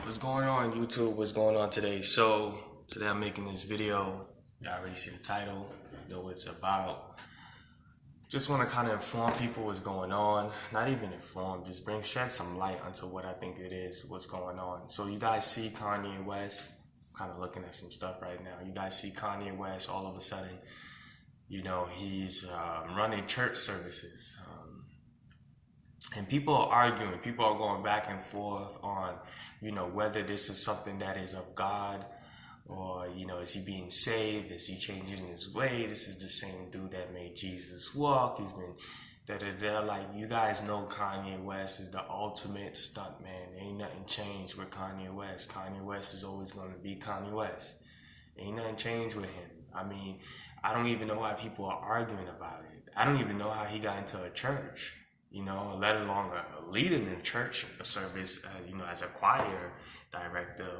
What's going on, YouTube? What's going on today? So today I'm making this video. You already see the title, you know what it's about. Just want to kind of inform people what's going on. Not even inform, just shed some light onto what I think it is, what's going on. So you guys see Kanye West. I'm kind of looking at some stuff right now. You guys see Kanye West all of a sudden. He's running church services. And people are arguing, people are going back and forth on, whether this is something that is of God or, is he being saved? Is he changing his way? This is the same dude that made Jesus walk. He's been da-da-da. Like, you guys know Kanye West is the ultimate stunt man. Ain't nothing changed with Kanye West. Kanye West is always going to be Kanye West. Ain't nothing changed with him. I mean, I don't even know why people are arguing about it. I don't even know how he got into a church. Let alone leading in church service, as a choir director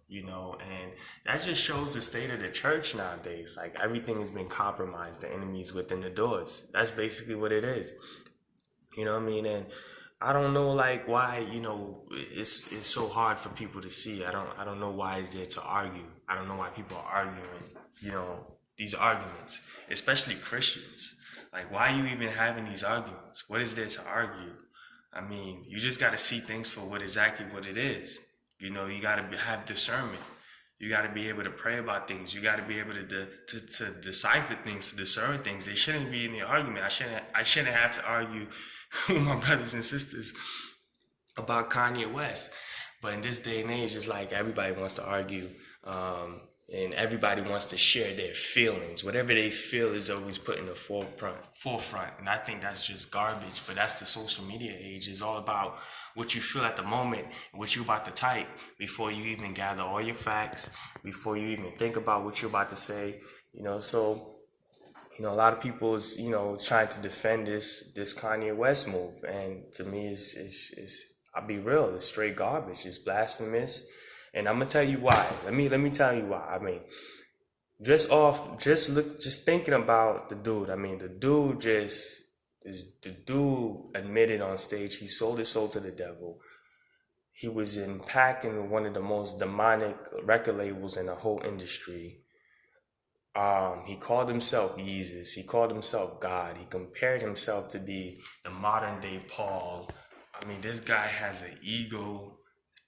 and that just shows the state of the church nowadays. Like, everything has been compromised. The enemy's within the doors. That's basically what it is. You know what I mean? And I don't know, like, why, it's so hard for people to see. I don't know why it's there to argue. I don't know why people are arguing, these arguments, especially Christians. Like, why are you even having these arguments? What is there to argue? I mean, you just got to see things for what it is. You got to have discernment. You got to be able to pray about things. You got to be able to decipher things, to discern things. They shouldn't be in the argument. I shouldn't have to argue with my brothers and sisters about Kanye West. But in this day and age, it's like everybody wants to argue. And everybody wants to share their feelings. Whatever they feel is always put in the forefront. And I think that's just garbage. But that's the social media age. It's all about what you feel at the moment, what you're about to type before you even gather all your facts, before you even think about what you're about to say. So a lot of people is, trying to defend this Kanye West move. And to me, it's I'll be real, it's straight garbage. It's blasphemous. And I'm gonna tell you why. Let me tell you why. I mean, just thinking about the dude. I mean, the dude admitted on stage he sold his soul to the devil. He was impacting one of the most demonic record labels in the whole industry. He called himself Jesus. He called himself God. He compared himself to be the modern day Paul. I mean, this guy has an ego.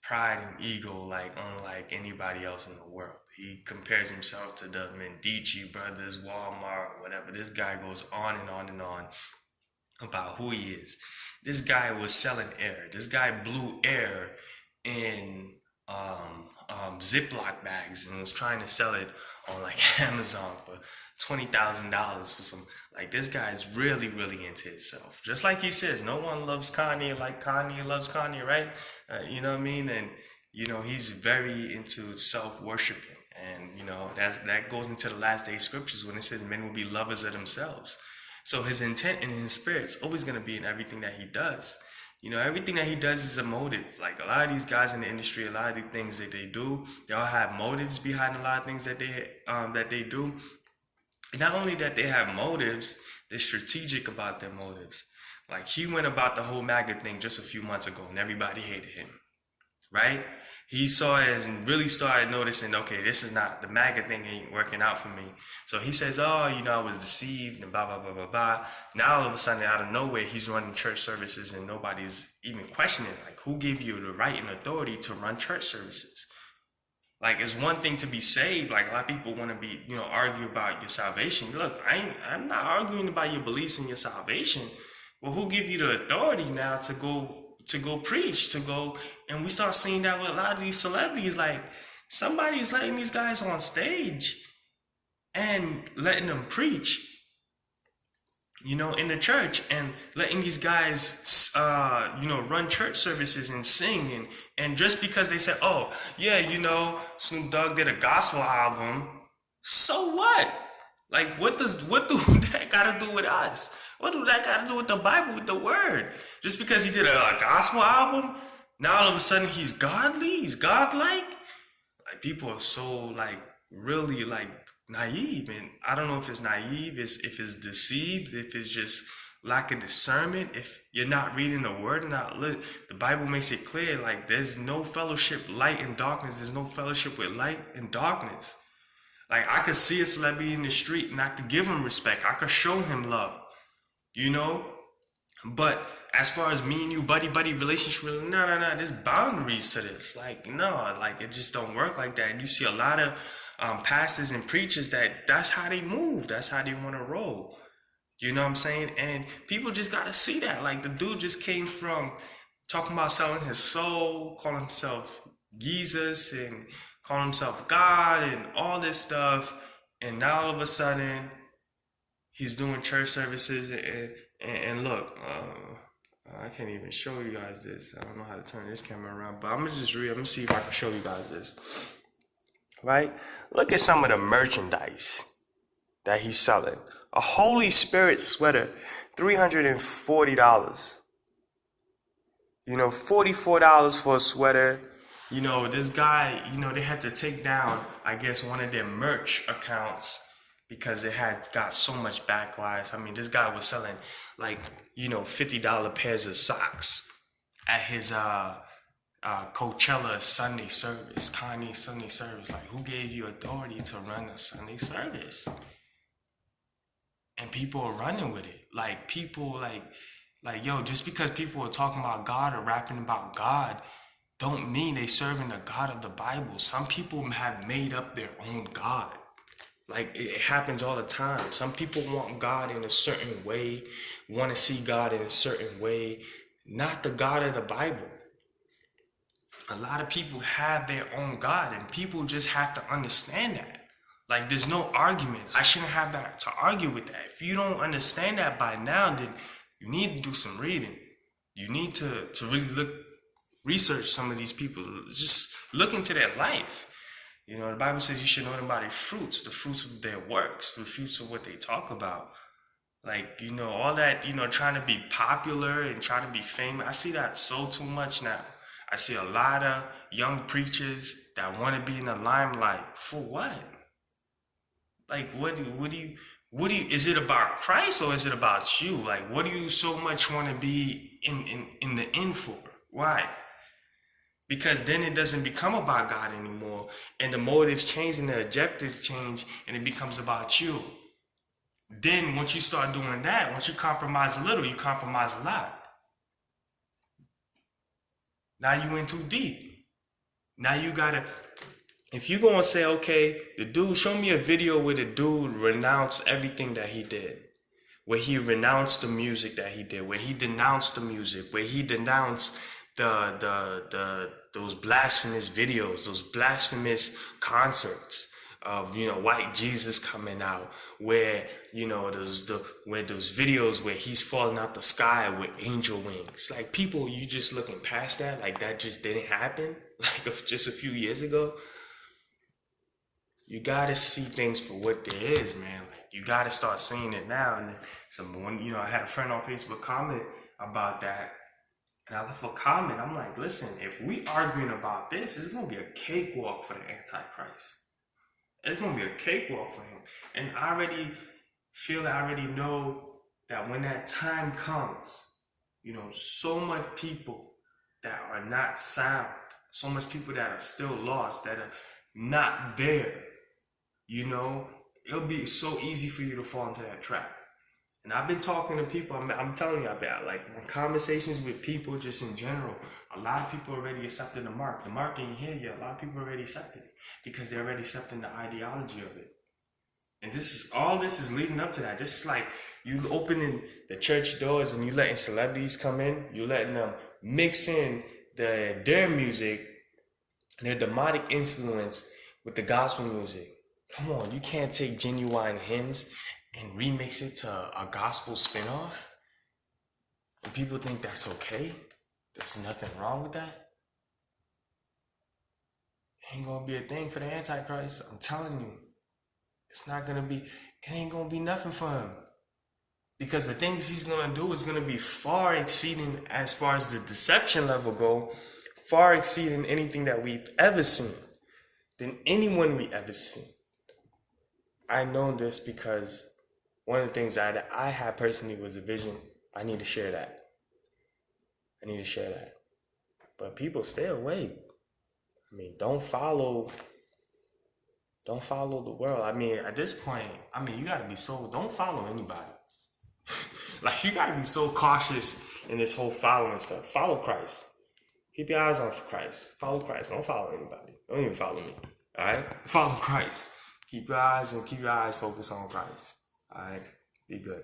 Pride and ego like unlike anybody else in the world. He compares himself to the Medici brothers, Walmart, whatever. This guy goes on and on and on about who he is. This guy was selling air. This guy blew air in Ziploc bags and was trying to sell it on like Amazon for $20,000 for some. Like, this guy is really, really into himself. Just like he says, no one loves Kanye like Kanye loves Kanye, right? You know what I mean? And, he's very into self-worshiping. And, that goes into the last day scriptures when it says men will be lovers of themselves. So his intent and his spirit's always going to be in everything that he does. Everything that he does is a motive. Like, a lot of these guys in the industry, a lot of the things that they do, they all have motives behind a lot of things that they do. Not only that they have motives, they're strategic about their motives. Like, he went about the whole MAGA thing just a few months ago and everybody hated him, right? He saw it and really started noticing, okay, the MAGA thing ain't working out for me. So he says, I was deceived and blah, blah, blah, blah, blah. Now all of a sudden, out of nowhere, he's running church services and nobody's even questioning, like, who gave you the right and authority to run church services? Like, it's one thing to be saved. Like, a lot of people want to be, argue about your salvation. Look, I'm not arguing about your beliefs in your salvation. Well, who give you the authority now to go preach, and we start seeing that with a lot of these celebrities. Like, somebody's letting these guys on stage and letting them preach, in the church, and letting these guys, run church services and sing. And just because they said, oh, yeah, Snoop Dogg did a gospel album, so what? Like, what do that got to do with us? What do that got to do with the Bible, with the word? Just because he did a gospel album, now all of a sudden he's godly, he's godlike? Like, people are so, like, really, like, naive. And I don't know if it's naive, if it's deceived, if it's just lack of discernment, if you're not reading the word and not look, the Bible makes it clear, like there's no fellowship, light and darkness. There's no fellowship with light and darkness. Like I could see a celebrity in the street and I could give him respect. I could show him love, you know? But as far as me and you, buddy relationship, no, there's boundaries to this. Like, no, like it just don't work like that. And you see a lot of pastors and preachers that's how they move. That's how they want to roll. You know what I'm saying? And people just got to see that. Like the dude just came from talking about selling his soul, calling himself Jesus and calling himself God and all this stuff. And now all of a sudden, he's doing church services and look, I can't even show you guys this. I don't know how to turn this camera around, but I'm gonna just read. I'm gonna see if I can show you guys this. Right? Look at some of the merchandise that he's selling. A Holy Spirit sweater, $340. You know, $44 for a sweater. You know, this guy, you know, they had to take down, I guess, one of their merch accounts because it had got so much backlash. I mean, this guy was selling like, you know, $50 pairs of socks at his Coachella Sunday service, Kanye Sunday service. Like, who gave you authority to run a Sunday service? And people are running with it. Like, people like, yo, just because people are talking about God or rapping about God, don't mean they serving the God of the Bible. Some people have made up their own God. Like, it happens all the time. Some people want God in a certain way, want to see God in a certain way, not the God of the Bible. A lot of people have their own God, and people just have to understand that. Like, there's no argument. I shouldn't have that to argue with that. If you don't understand that by now, then you need to do some reading. You need to really research some of these people. Just look into their life. You know, the Bible says you should know them by their fruits, the fruits of their works, the fruits of what they talk about. Like, you know, all that, you know, trying to be popular and trying to be famous. I see that so too much now. I see a lot of young preachers that want to be in the limelight. For what? Like, what do you, is it about Christ or is it about you? Like, what do you so much want to be in the end for? Why? Because then it doesn't become about God anymore, and the motives change and the objectives change, and it becomes about you. Then once you start doing that, once you compromise a little, you compromise a lot. Now you in too deep. Now you gotta, if you gonna say, okay, the dude, show me a video where the dude renounced everything that he did. Where he renounced the music that he did, where he denounced the music, where he denounced those blasphemous videos, those blasphemous concerts of, you know, white Jesus coming out, where, you know, those videos where he's falling out the sky with angel wings. Like, people, you just looking past that, like that just didn't happen, like just a few years ago. You gotta see things for what there is, man. Like, you gotta start seeing it now. And someone, you know, I had a friend on Facebook comment about that. And I left a comment. I'm like, listen, if we arguing about this, it's going to be a cakewalk for the Antichrist. It's going to be a cakewalk for him. And I already feel that I already know that when that time comes, you know, so much people that are not sound, so much people that are still lost, that are not there, you know, it'll be so easy for you to fall into that trap. And I've been talking to people, I'm telling you about, like, my conversations with people just in general, a lot of people already accepted the mark. The mark ain't here yet. A lot of people already accepted it because they're already accepting the ideology of it. And all this is leading up to that. This is like you opening the church doors and you letting celebrities come in. You letting them mix in their music, their demonic influence with the gospel music. Come on, you can't take genuine hymns and remix it to a gospel spinoff, and people think that's okay. There's nothing wrong with that. It ain't gonna be a thing for the Antichrist. I'm telling you, it's not gonna be. It ain't gonna be nothing for him, because the things he's gonna do is gonna be far exceeding, as far as the deception level go, far exceeding anything that we've ever seen, than anyone we ever seen. I know this because one of the things that I had personally was a vision. I need to share that. But people, stay away. I mean, don't follow the world. I mean, at this point, you gotta be don't follow anybody. Like, you gotta be so cautious in this whole following stuff. Follow Christ. Keep your eyes on Christ. Follow Christ. Don't follow anybody. Don't even follow me. All right? Follow Christ. Keep your eyes focused on Christ. All right? Be good.